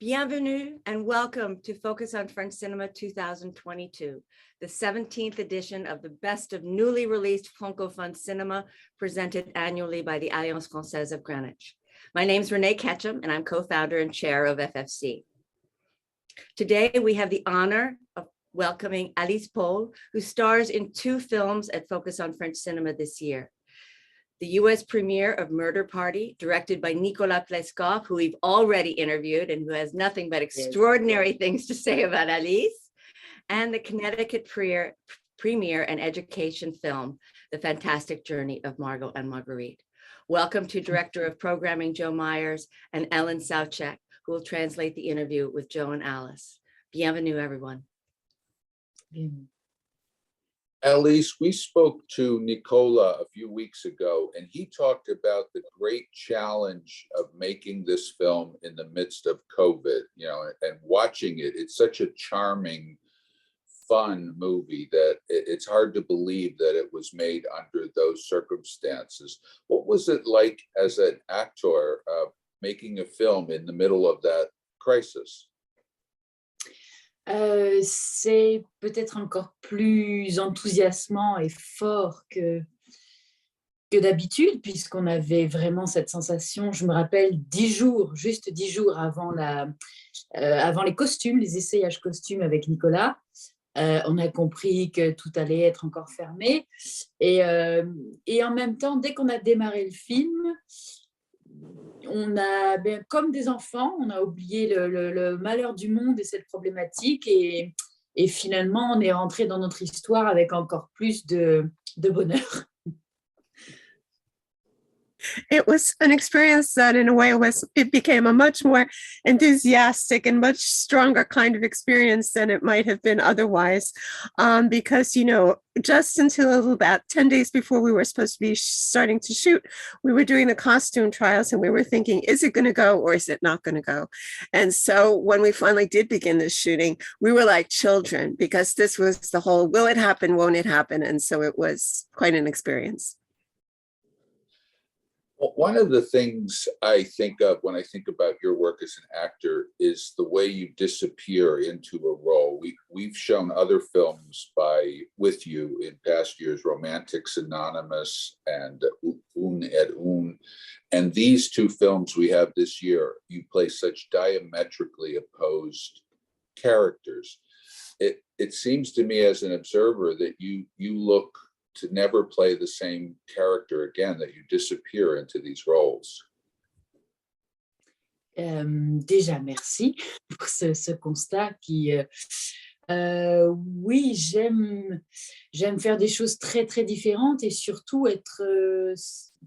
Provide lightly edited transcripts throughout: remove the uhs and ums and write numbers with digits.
Bienvenue and welcome to Focus on French Cinema 2022, the 17th edition of the best of newly released Francophone cinema presented annually by the Alliance Française of Greenwich. My name is Renee Ketchum and I'm co-founder and chair of FFC. Today we have the honor of welcoming Alice Pol, who stars in 2 films at Focus on French Cinema this year. The US premiere of Murder Party, directed by Nicolas Pleskov, who we've already interviewed and who has nothing but extraordinary things to say about Alice, and the Connecticut premiere and education film, The Fantastic Journey of Margot and Marguerite. Welcome to Director of Programming Joe Myers and Ellen Sauchek, who will translate the interview with Joe and Alice. Bienvenue, everyone. Alice, we spoke to Nicola a few weeks ago, and he talked about the great challenge of making this film in the midst of COVID, and watching it. It's such a charming, fun movie that it's hard to believe that it was made under those circumstances. What was it like as an actor making a film in the middle of that crisis? C'est peut-être encore plus enthousiasmant et fort que d'habitude, puisqu'on avait vraiment cette sensation. Je me rappelle 10 jours, juste 10 jours avant les costumes, les essayages costumes avec Nicolas, on a compris que tout allait être encore fermé. Et en même temps, dès qu'on a démarré le film, on a, comme des enfants, on a oublié le malheur du monde et cette problématique, et finalement, on est rentré dans notre histoire avec encore plus de bonheur. It was an experience that in a way it became a much more enthusiastic and much stronger kind of experience than it might have been otherwise. Because, just until about 10 days before we were supposed to be starting to shoot, we were doing the costume trials and we were thinking, is it going to go or is it not going to go? And so when we finally did begin the shooting, we were like children, because this was the whole, will it happen, won't it happen? And so it was quite an experience. Well, one of the things I think of when I think about your work as an actor is the way you disappear into a role. We've shown other films with you in past years, Romantics Anonymous and Un et Un. And these 2 films we have this year, you play such diametrically opposed characters. It seems to me as an observer that you look to never play the same character again, that you disappear into these roles. Déjà, merci pour ce constat qui... oui, j'aime faire des choses très, très différentes et surtout être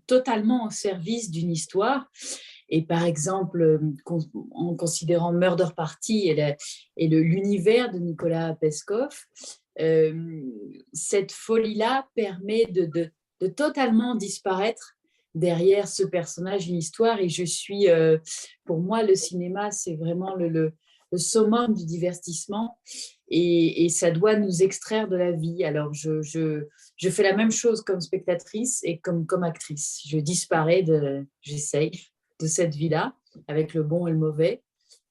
totalement au service d'une histoire. Et par exemple, en considérant Murder Party et l'univers de Nicolas Pleskov, cette folie-là permet de totalement disparaître derrière ce personnage, une histoire. Et pour moi, le cinéma, c'est vraiment le summum du divertissement, et ça doit nous extraire de la vie. Alors, je fais la même chose comme spectatrice et comme actrice. J'essaye de cette vie-là, avec le bon et le mauvais,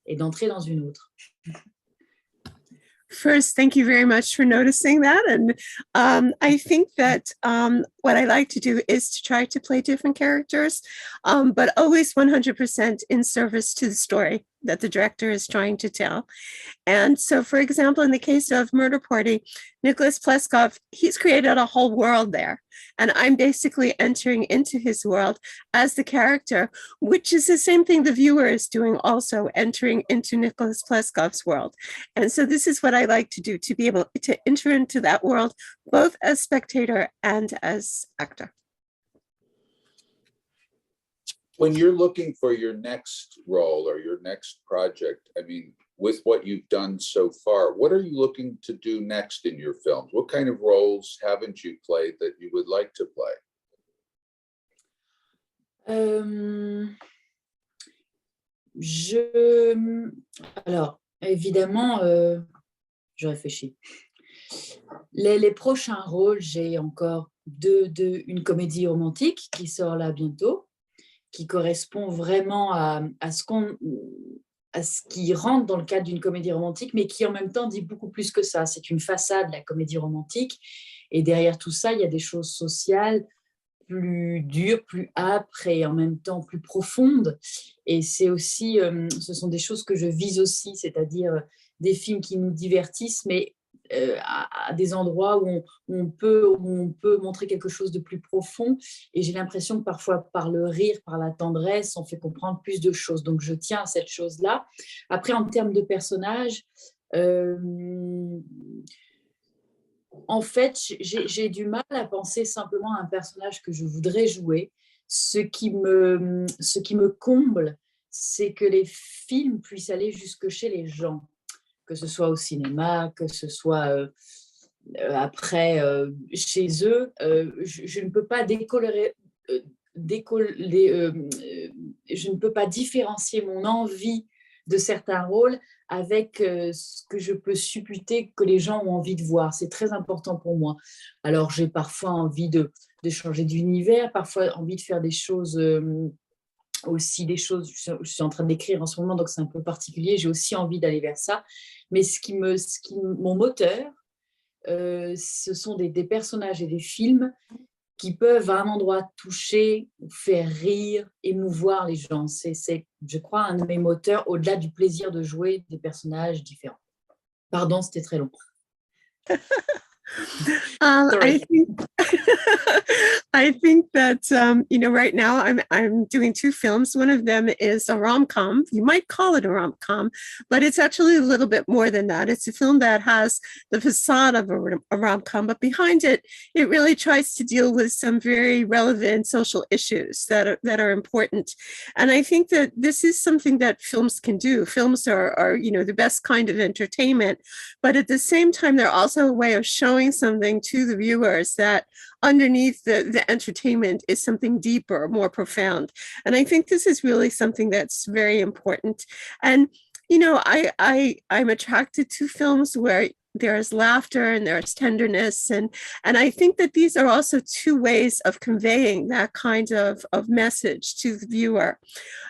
et d'entrer dans une autre. First, thank you very much for noticing that. And I think that what I like to do is to try to play different characters, but always 100% in service to the story that the director is trying to tell. And so, for example, in the case of Murder Party, Nicolas Pleskov, he's created a whole world there. And I'm basically entering into his world as the character, which is the same thing the viewer is doing, also entering into Nicolas Pleskov's world. And so this is what I like to do, to be able to enter into that world, both as spectator and as actor. When you're looking for your next role or your next project, I mean, with what you've done so far, what are you looking to do next in your films? What kind of roles haven't you played that you would like to play? Alors, évidemment, je réfléchis. Les prochains rôles, j'ai encore une comédie romantique qui sort là bientôt, qui correspond vraiment à à ce qui rentre dans le cadre d'une comédie romantique, mais qui en même temps dit beaucoup plus que ça. C'est une façade, la comédie romantique, et derrière tout ça, il y a des choses sociales plus dures, plus âpres et en même temps plus profondes. Et c'est aussi, ce sont des choses que je vise aussi, c'est-à-dire des films qui nous divertissent, mais à des endroits où on peut montrer quelque chose de plus profond. Et j'ai l'impression que parfois, par le rire, par la tendresse, on fait comprendre plus de choses. Donc, je tiens à cette chose-là. Après, en termes de personnages, en fait, j'ai du mal à penser simplement à un personnage que je voudrais jouer. Ce qui me comble, c'est que les films puissent aller jusque chez les gens, que ce soit au cinéma, que ce soit après chez eux. Je ne peux pas je ne peux pas différencier mon envie de certains rôles avec ce que je peux supputer que les gens ont envie de voir. C'est très important pour moi. Alors, j'ai parfois envie de changer d'univers, parfois envie de faire des choses, aussi des choses, je suis en train d'écrire en ce moment, donc c'est un peu particulier, j'ai aussi envie d'aller vers ça. Mais mon moteur, ce sont des personnages et des films qui peuvent à un endroit toucher, faire rire, émouvoir les gens. C'est, je crois, un de mes moteurs au-delà du plaisir de jouer des personnages différents. Pardon, c'était très long. I think I think that right now I'm doing two films. One of them is a rom-com. You might call it a rom-com, but it's actually a little bit more than that. It's a film that has the facade of a rom-com, but behind it, it really tries to deal with some very relevant social issues that are important. And I think that this is something that films can do. Films are the best kind of entertainment, but at the same time, they're also a way of showing something to the viewers that underneath the entertainment is something deeper, more profound. And I think this is really something that's very important. And I'm attracted to films where there's laughter and there's tenderness, and I think that these are also two ways of conveying that kind of message to the viewer.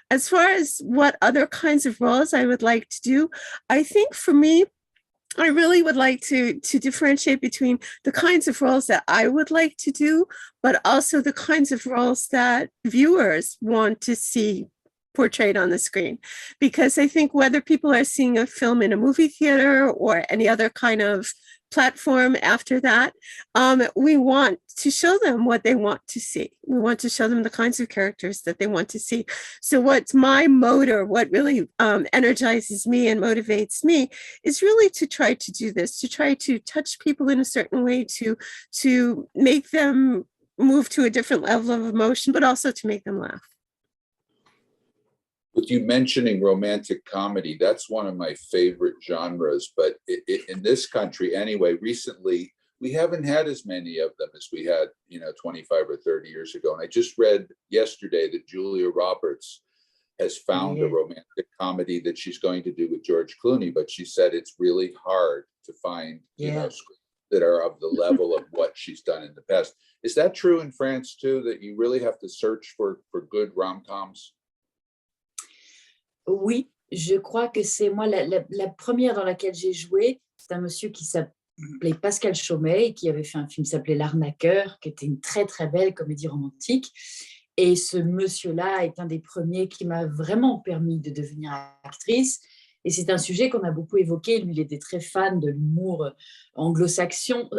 As far as what other kinds of roles I would like to do, I think for me, I really would like to differentiate between the kinds of roles that I would like to do, but also the kinds of roles that viewers want to see portrayed on the screen. Because I think whether people are seeing a film in a movie theater or any other kind of platform after that, we want to show them what they want to see. We want to show them the kinds of characters that they want to see. So what's my motor, what really energizes me and motivates me is really to try to do this, to try to touch people in a certain way, to make them move to a different level of emotion, but also to make them laugh. With you mentioning romantic comedy, that's one of my favorite genres. But in this country, anyway, recently we haven't had as many of them as we had, 25 or 30 years ago. And I just read yesterday that Julia Roberts has found a romantic comedy that she's going to do with George Clooney, but she said it's really hard to find, scripts that are of the level of what she's done in the past. Is that true in France too, that you really have to search for good rom-coms? Oui, je crois que c'est moi, la première dans laquelle j'ai joué, c'est un monsieur qui s'appelait Pascal Chaumet, qui avait fait un film qui s'appelait L'Arnaqueur, qui était une très très belle comédie romantique. Et ce monsieur-là est un des premiers qui m'a vraiment permis de devenir actrice. Et c'est un sujet qu'on a beaucoup évoqué. Lui, il était très fan de l'humour anglo-saxon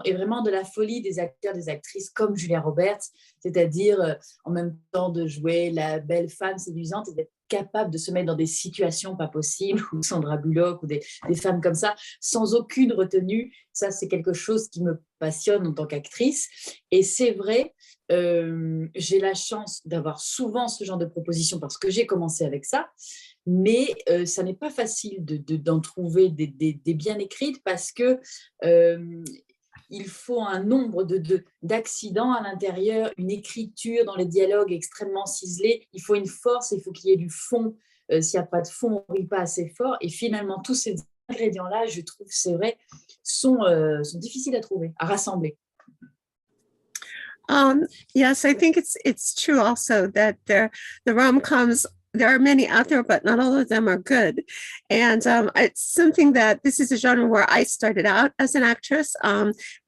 et vraiment de la folie des acteurs, des actrices comme Julia Roberts, c'est-à-dire en même temps de jouer la belle femme séduisante et d'être capable de se mettre dans des situations pas possibles, ou Sandra Bullock, ou des femmes comme ça, sans aucune retenue. Ça, c'est quelque chose qui me passionne en tant qu'actrice. Et c'est vrai, j'ai la chance d'avoir souvent ce genre de propositions parce que j'ai commencé avec ça. Mais ça n'est pas facile d'en trouver des bien écrites parce que il faut un nombre d'accidents à l'intérieur, une écriture dans les dialogues extrêmement ciselée. Il faut une force, il faut qu'il y ait du fond. S'il n'y a pas de fond, on ne rit pas assez fort. Et finalement, tous ces ingrédients-là, je trouve, c'est vrai, sont difficiles à trouver, à rassembler. Yes, I think it's true also that the rom-coms, there are many out there, but not all of them are good. And it's something that this is a genre where I started out as an actress.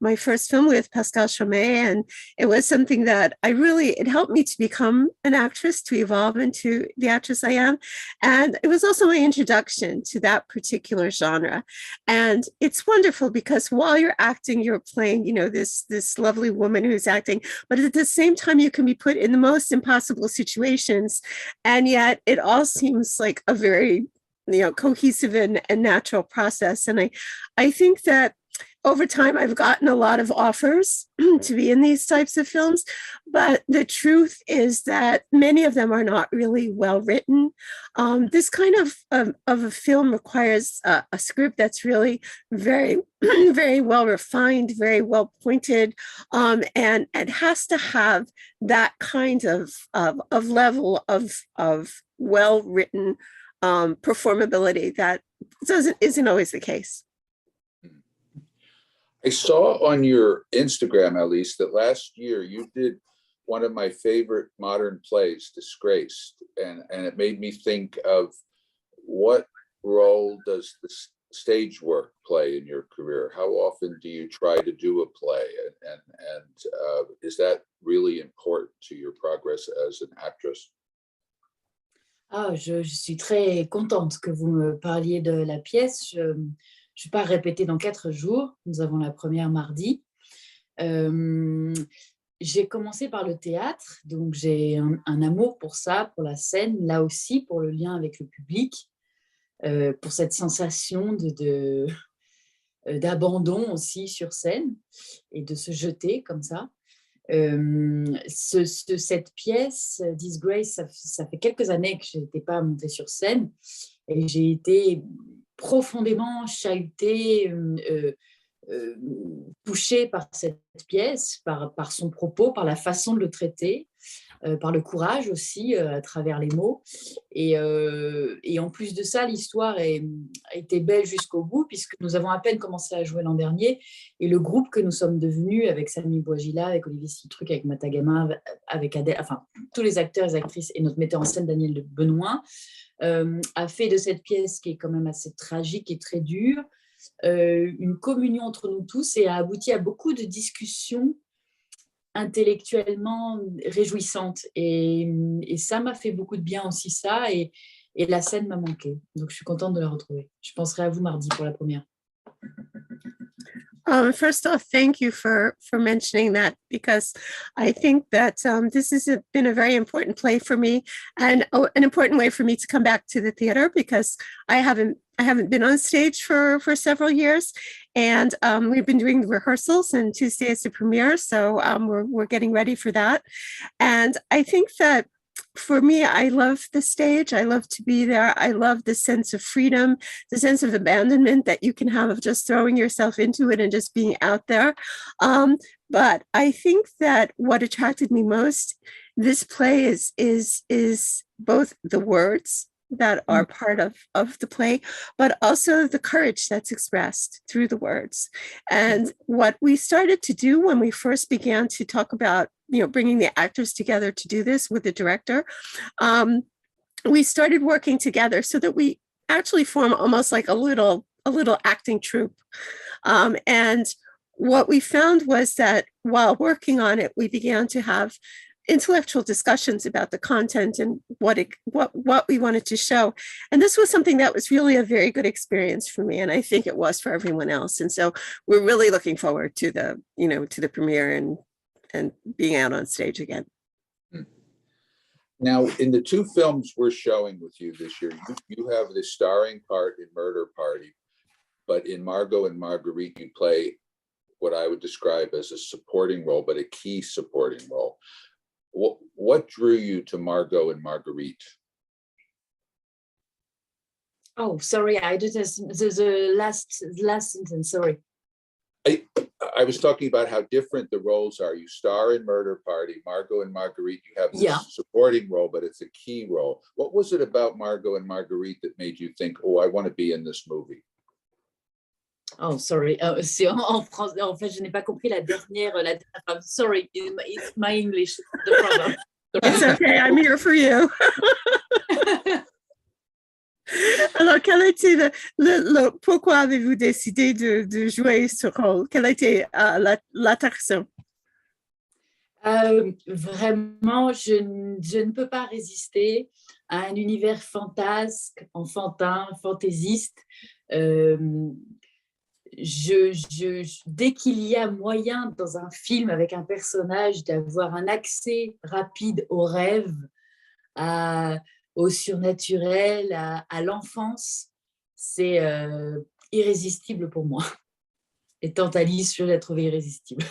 My first film with Pascal Chomet, and it was something that it helped me to become an actress, to evolve into the actress I am. And it was also my introduction to that particular genre. And it's wonderful because while you're acting, you're playing, this lovely woman who's acting, but at the same time, you can be put in the most impossible situations. And yet it all seems like a very, cohesive and natural process. And I think that over time, I've gotten a lot of offers to be in these types of films, but the truth is that many of them are not really well written. This kind of a film requires a script that's really very, very well refined, very well pointed, and it has to have that kind of level of well written performability that isn't always the case. I saw on your Instagram, Alice, that last year you did one of my favorite modern plays, Disgraced, and it made me think of what role does the stage work play in your career? How often do you try to do a play, and is that really important to your progress as an actress? Ah, je suis très contente que vous me parliez de la pièce. Je pars répéter dans 4 jours. Nous avons la première mardi. J'ai commencé par le théâtre, donc j'ai un amour pour ça, pour la scène, là aussi pour le lien avec le public, pour cette sensation d'abandon aussi sur scène et de se jeter comme ça. Cette pièce, Disgrace, ça fait quelques années que je n'étais pas montée sur scène et j'ai été profondément chahutée, touchée par cette pièce, par son propos, par la façon de le traiter, par le courage aussi à travers les mots. Et en plus de ça, l'histoire a été belle jusqu'au bout, puisque nous avons à peine commencé à jouer l'an dernier. Et le groupe que nous sommes devenus, avec Samy Bouagila, avec Olivier Citruc, avec Matagama, avec Adèle, enfin, tous les acteurs et les actrices, et notre metteur en scène, Daniel de Benoît, a fait de cette pièce, qui est quand même assez tragique et très dure, une communion entre nous tous, et a abouti à beaucoup de discussions intellectuellement réjouissantes. Et ça m'a fait beaucoup de bien aussi, ça, et la scène m'a manqué. Donc, je suis contente de la retrouver. Je penserai à vous mardi pour la première. First off, thank you for mentioning that, because I think that this has been a very important play for me, and an important way for me to come back to the theater, because I haven't been on stage for several years, and we've been doing the rehearsals, and Tuesday is the premiere, so we're getting ready for that. And I think that for me, I love the stage. I love to be there. I love the sense of freedom, the sense of abandonment that you can have of just throwing yourself into it and just being out there. But I think that what attracted me most, this play is both the words that are part of the play, but also the courage that's expressed through the words. And what we started to do when we first began to talk about, bringing the actors together to do this with the director, we started working together so that we actually form almost like a little acting troupe. And what we found was that while working on it, we began to have intellectual discussions about the content and what we wanted to show. And this was something that was really a very good experience for me, and I think it was for everyone else. And so we're really looking forward to the premiere and being out on stage again. Now, in the 2 films we're showing with you this year, you have the starring part in Murder Party, but in Margot and Marguerite, you play what I would describe as a supporting role, but a key supporting role. What drew you to Margot and Marguerite? Oh, sorry, I did the last sentence, sorry. I was talking about how different the roles are. You star in Murder Party, Margot and Marguerite, you have this supporting role, but it's a key role. What was it about Margot and Marguerite that made you think, oh, I want to be in this movie? Oh, sorry. C'est en français. En fait, je n'ai pas compris la dernière phrase. Sorry, it's my English, the problem. It's okay. I'm here for you. Alors, quel a été pourquoi avez-vous décidé de jouer ce rôle? Quelle a été l'attraction? Vraiment, je ne peux pas résister à un univers fantasque, enfantin, fantaisiste. Euh, dès qu'il y a moyen dans un film avec un personnage d'avoir un accès rapide au rêve, au surnaturel, à l'enfance, c'est irrésistible pour moi. Étant Alice, je l'ai trouvé irrésistible.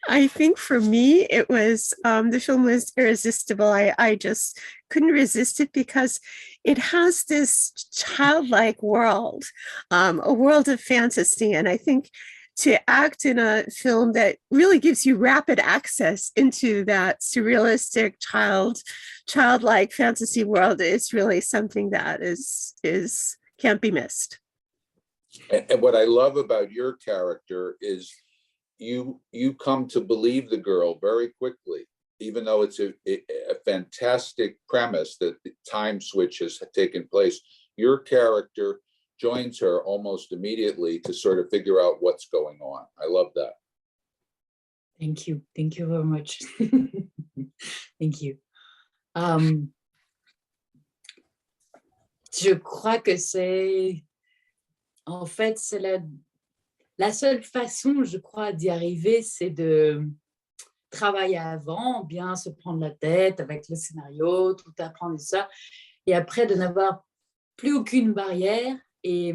I think for me, it was the film was irresistible. I just couldn't resist it because it has this childlike world, a world of fantasy. And I think to act in a film that really gives you rapid access into that surrealistic childlike fantasy world is really something that is can't be missed. And what I love about your character is you come to believe the girl very quickly, even though it's a fantastic premise that the time switch has taken place. Your character joins her almost immediately to sort of figure out what's going on. I love that. Thank you very much. Thank you. Je crois que c'est la seule façon, je crois, d'y arriver, c'est de travailler avant, bien se prendre la tête avec le scénario, tout apprendre et ça, et après de n'avoir plus aucune barrière et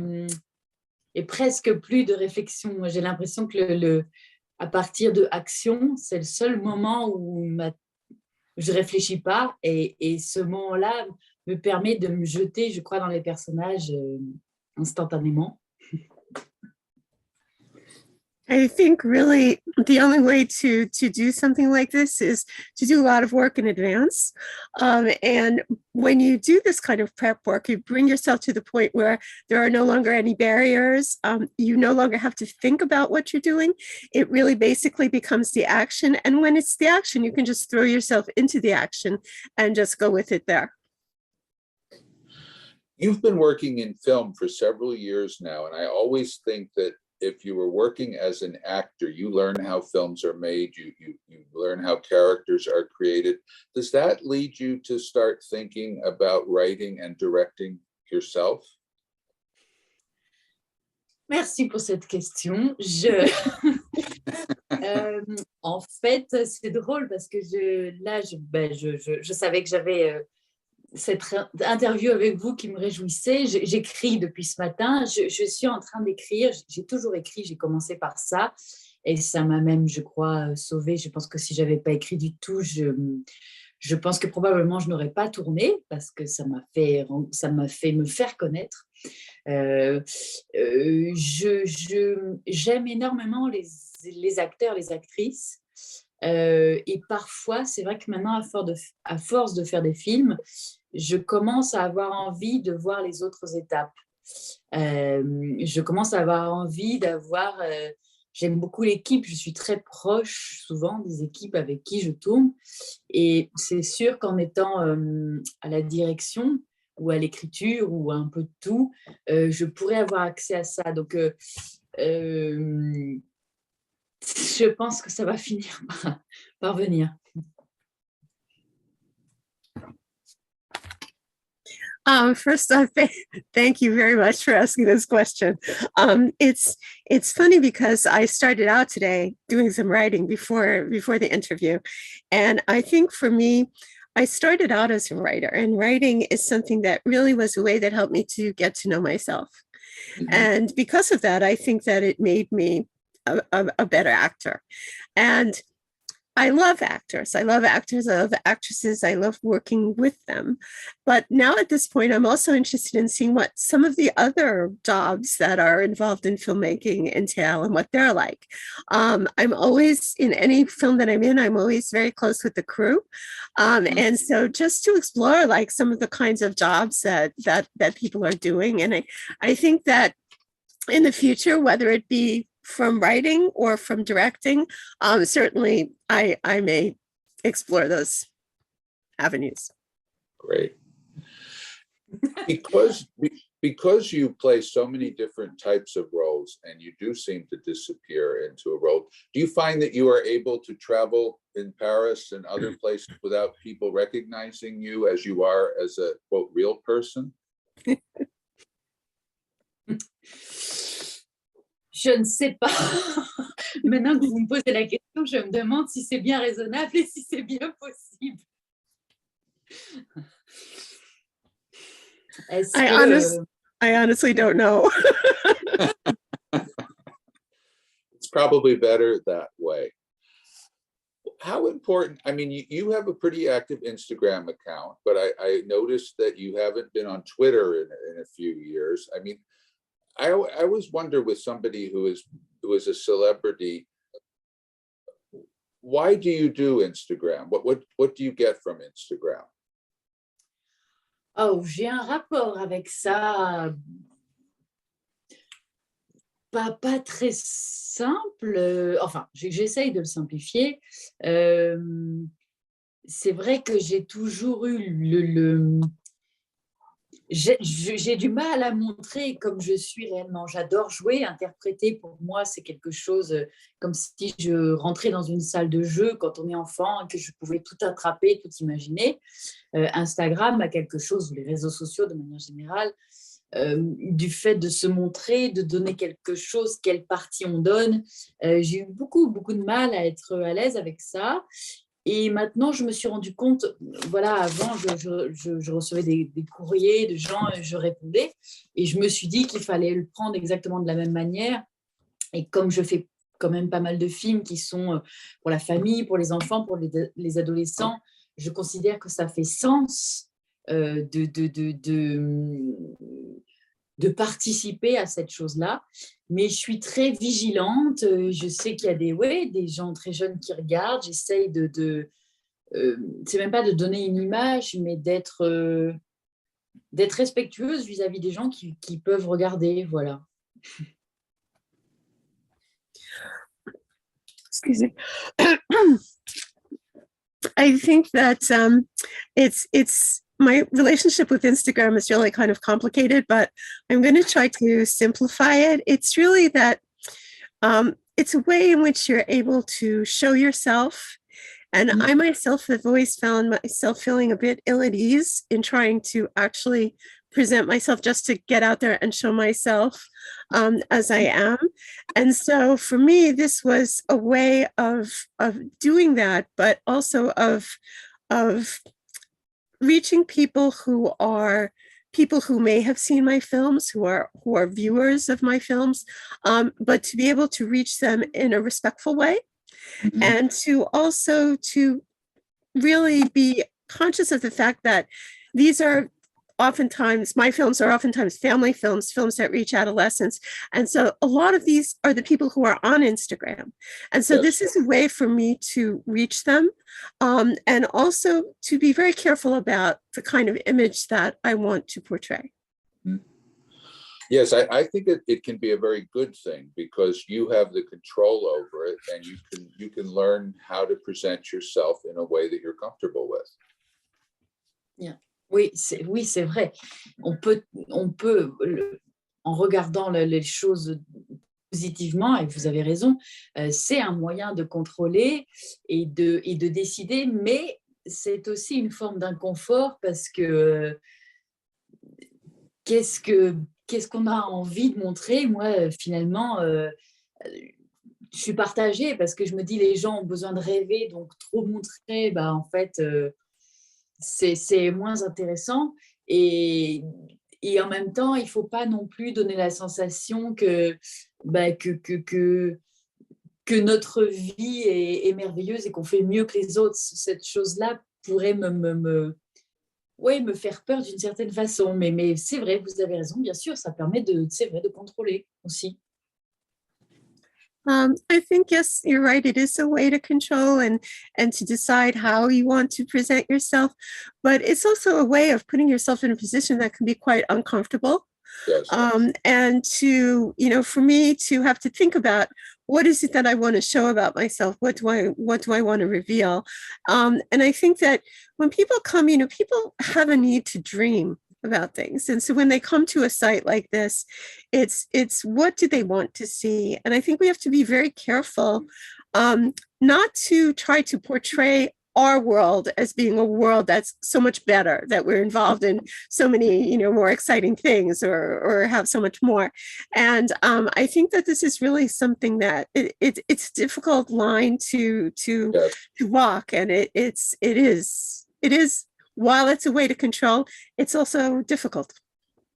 presque plus de réflexion. Moi, j'ai l'impression que à partir de action, c'est le seul moment où je réfléchis pas et ce moment-là me permet de me jeter, je crois, dans les personnages instantanément. I think really the only way to do something like this is to do a lot of work in advance. And when you do this kind of prep work, you bring yourself to the point where there are no longer any barriers. You no longer have to think about what you're doing. It really basically becomes the action. And when it's the action, you can just throw yourself into the action and just go with it there. You've been working in film for several years now, and I always think that if you were working as an actor, you learn how films are made, you learn how characters are created. Does that lead you to start thinking about writing and directing yourself? Merci pour cette question. En fait, c'est drôle parce que je savais que j'avais cette interview avec vous qui me réjouissait. J'écris depuis ce matin. Je suis en train d'écrire. J'ai toujours écrit. J'ai commencé par ça. Et ça m'a même, je crois, sauvée. Je pense que si je n'avais pas écrit du tout, je pense que probablement je n'aurais pas tourné parce que ça m'a fait me faire connaître. J'aime énormément les acteurs, les actrices. Et parfois, c'est vrai que maintenant, à force de faire des films, je commence à avoir envie de voir les autres étapes. Je commence à avoir envie d'avoir... j'aime beaucoup l'équipe, je suis très proche souvent des équipes avec qui je tourne. Et c'est sûr qu'en étant à la direction ou à l'écriture ou un peu de tout, je pourrais avoir accès à ça. Donc, je pense que ça va finir par venir. First off, thank you very much for asking this question. It's funny because I started out today doing some writing before the interview, and I think for me, I started out as a writer, and writing is something that really was a way that helped me to get to know myself. Mm-hmm. And because of that, I think that it made me a better actor. And I love actors. I love actors. I love actresses. I love working with them. But now at this point, I'm also interested in seeing what some of the other jobs that are involved in filmmaking entail and what they're like. I'm always, in any film that I'm in, I'm always very close with the crew. And so just to explore like some of the kinds of jobs that people are doing. And I think that in the future, whether it be from writing or from directing, certainly I may explore those avenues. Great. Because you play so many different types of roles and you do seem to disappear into a role, do you find that you are able to travel in Paris and other places without people recognizing you as you are as a quote real person? Je ne sais pas. Maintenant que vous me posez la question, je me demande si c'est bien raisonnable et si c'est bien possible. Est-ce que... I honestly don't know. It's probably better that way. How important, I mean, you have a pretty active Instagram account, but I noticed that you haven't been on Twitter in a few years. I mean, I always wonder with somebody who is a celebrity, why do you do Instagram? What do you get from Instagram? Oh, j'ai un rapport avec ça pas très simple. Enfin, j'essaye de le simplifier. C'est vrai que j'ai toujours eu j'ai du mal à montrer comme je suis réellement. J'adore jouer, interpréter. Pour moi, c'est quelque chose comme si je rentrais dans une salle de jeu quand on est enfant et que je pouvais tout attraper, tout imaginer. Instagram a quelque chose, ou les réseaux sociaux de manière générale, du fait de se montrer, de donner quelque chose, quelle partie on donne. J'ai eu beaucoup de mal à être à l'aise avec ça. Et maintenant, je me suis rendu compte, voilà, avant, je recevais des courriers de gens, je répondais, et je me suis dit qu'il fallait le prendre exactement de la même manière. Et comme je fais quand même pas mal de films qui sont pour la famille, pour les enfants, pour les adolescents, je considère que ça fait sens de participer à cette chose-là. Mais je suis très vigilante. Je sais qu'il y a des gens très jeunes qui regardent. J'essaye c'est même pas de donner une image, mais d'être respectueuse vis-à-vis des gens qui peuvent regarder. Voilà. Excuse me. I think that it's my relationship with Instagram is really kind of complicated, but I'm going to try to simplify it. It's really that it's a way in which you're able to show yourself. And I myself have always found myself feeling a bit ill at ease in trying to actually present myself, just to get out there and show myself as I am. And so for me, this was a way of doing that, but also of reaching people who may have seen my films, who are viewers of my films, but to be able to reach them in a respectful way. Mm-hmm. And to also to really be conscious of the fact that these are oftentimes, my films are oftentimes family films that reach adolescents. And so a lot of these are the people who are on Instagram. And so this is a way for me to reach them, and also to be very careful about the kind of image that I want to portray. Yes, I think it can be a very good thing because you have the control over it and you can learn how to present yourself in a way that you're comfortable with. Yeah. Oui, c'est vrai. On peut en regardant les choses positivement, et vous avez raison, c'est un moyen de contrôler et de décider, mais c'est aussi une forme d'inconfort parce que qu'est-ce qu'on a envie de montrer? Moi, finalement, je suis partagée parce que je me dis les gens ont besoin de rêver, donc trop montrer, en fait, c'est moins intéressant. Et en même temps, il ne faut pas non plus donner la sensation que notre vie est merveilleuse et qu'on fait mieux que les autres. Cette chose-là pourrait me faire peur d'une certaine façon. Mais c'est vrai, vous avez raison, bien sûr, ça permet de contrôler aussi. I think, yes, you're right. It is a way to control and to decide how you want to present yourself. But it's also a way of putting yourself in a position that can be quite uncomfortable. Yes. And to, for me to have to think about what is it that I want to show about myself? What do I want to reveal? And I think that when people come, people have a need to dream. about things. And so when they come to a site like this, it's what do they want to see? And I think we have to be very careful not to try to portray our world as being a world that's so much better, that we're involved in so many, more exciting things or have so much more. And I think that this is really something that it's a difficult line to walk. And it is, while it's a way to control, it's also difficult.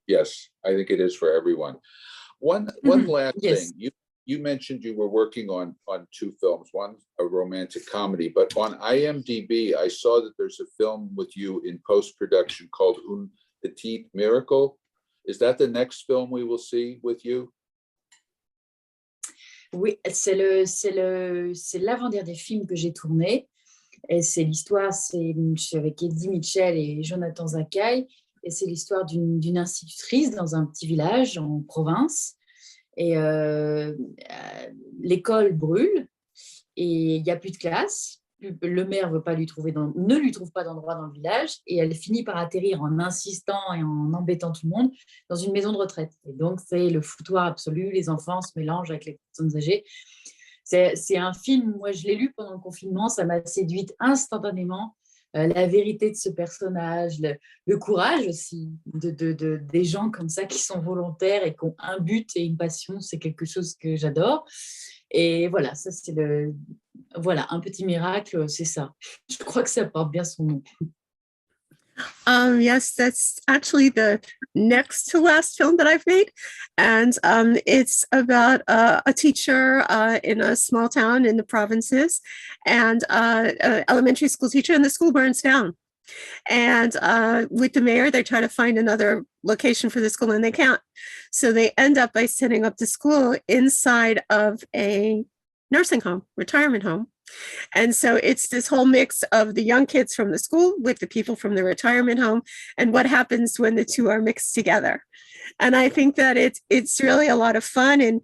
Yes, I think it is for everyone. One last Yes. thing. You mentioned you were working on two films, one a romantic comedy, but on IMDb, I saw that there's a film with you in post-production called Un Petit Miracle. Is that the next film we will see with you? Oui, c'est l'avant-dernier film que j'ai tourné. Et c'est l'histoire, c'est avec Eddie Mitchell et Jonathan Zakaï. Et c'est l'histoire d'une institutrice dans un petit village en province. Et l'école brûle et il n'y a plus de classe. Le maire ne lui trouve pas d'endroit dans le village et elle finit par atterrir en insistant et en embêtant tout le monde dans une maison de retraite. Et donc, c'est le foutoir absolu. Les enfants se mélangent avec les personnes âgées. C'est un film, moi, je l'ai lu pendant le confinement. Ça m'a séduite instantanément. La vérité de ce personnage, le courage aussi des gens comme ça qui sont volontaires et qui ont un but et une passion, c'est quelque chose que j'adore. Et voilà, ça c'est un petit miracle, c'est ça. Je crois que ça porte bien son nom. Yes, that's actually the next to last film that I've made. And it's about a teacher in a small town in the provinces and an elementary school teacher, and the school burns down. And with the mayor, they try to find another location for the school and they can't. So they end up by setting up the school inside of a nursing home, retirement home. And so it's this whole mix of the young kids from the school with the people from the retirement home and what happens when the two are mixed together. And I think that it's really a lot of fun. And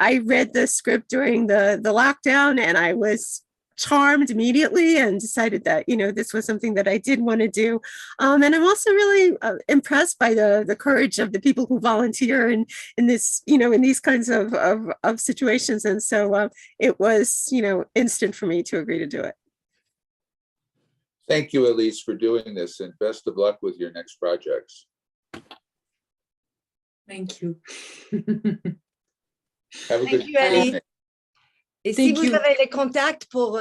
I read the script during the lockdown and I was charmed immediately and decided that, this was something that I did want to do. And I'm also really impressed by the courage of the people who volunteer in this, in these kinds of situations. And so it was, instant for me to agree to do it. Thank you, Alice, for doing this and best of luck with your next projects. Thank you. Have a good Thank you, Alice. evening. Et si vous avez les contacts pour